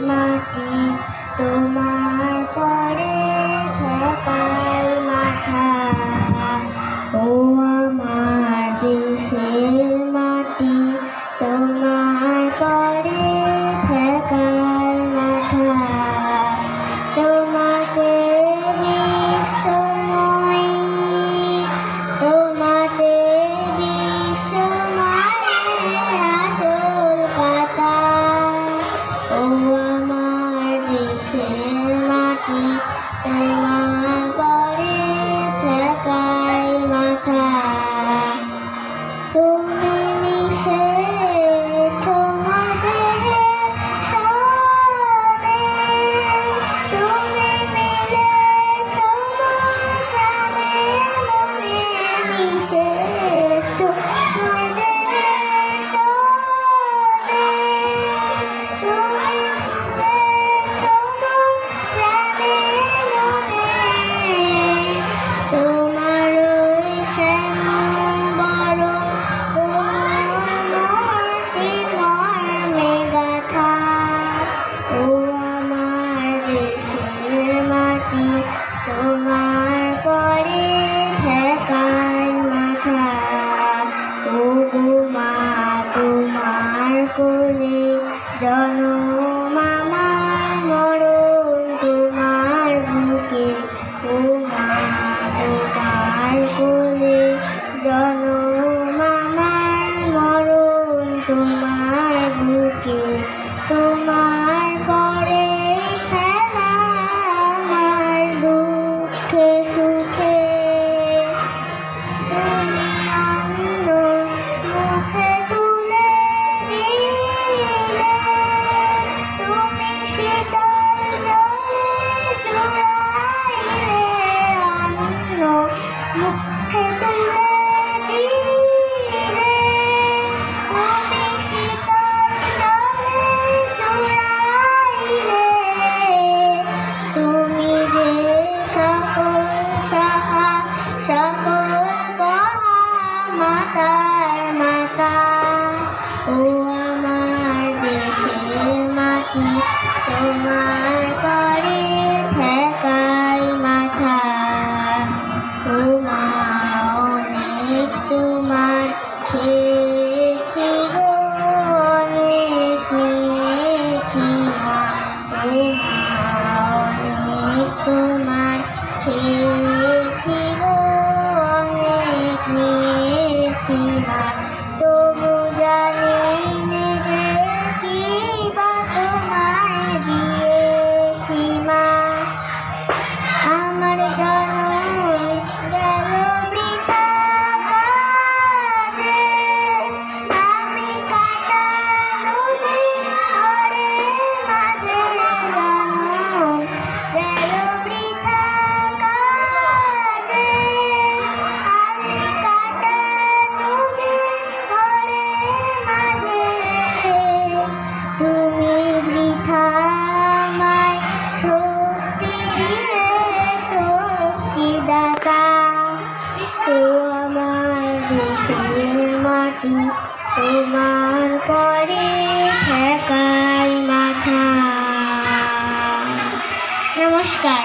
মাটি তোমার পরে থাকার মাথা। ও আমার দেশের মাটি তোমার পরে থাকার মাথা। তোমাকে বিশ্বময় তোমাকে বিশ্বময় আচল পাতা। ও আমার দেশের মাটি তোমার পরে থাকার মাথা। তুমি মিশেছ মোদের সবে, তুমি মিলেছ প্রাণে মনে, মিশেছ মোদের সবে, তুমি মিলেছ প্রাণে মনে। তোমার ওই শ্যামল বরণ মূর্তি মর্মে গাথা। ও আমার দেশের মাটি তোমার পরে থাকার মাথা। ও গো মা তোমার কোলে জনম আমার মরণ তোমার বুকে। ও মা তোমার কোলে জনম আমার মরণ তোমার বুকে। তোমার পরে খেলা আমার দুঃখে সুখে। তুমি অন্য মুখে তুলে দিলে, তুমি শীতল জলে জুড়াইলে, অন্য মুখে তুলে দিলে, তুমি শীতল জলে জুড়াইলে। তুমি যে সকল সহা সকল কহা মাতার মাতা। ও আমার দেশের মাটি তোমার পরে থাকার মাথা। ও মা অনেক তোমার খেয়েছি গো, অনেক নিয়েছি মা। ও মা অনেক তোমার খেয়েছি গো, অনেক নিয়েছি মা। তবু জানি নে যে কি বা তোমায় দিয়েছি মা। আমার জনম গেল বৃথা কাজে, আমি কাটা নদীর ঘরের মাঝে। জনম গেল বৃথা কাজে, আমি কাটা নদীর ঘরের মাঝে। তুমি বৃথা আমায় শক্তি দিলে শক্তিদাতা। ও আমার দেশের মাটি তোমার পরে থাকার মাথা। নমস্কার।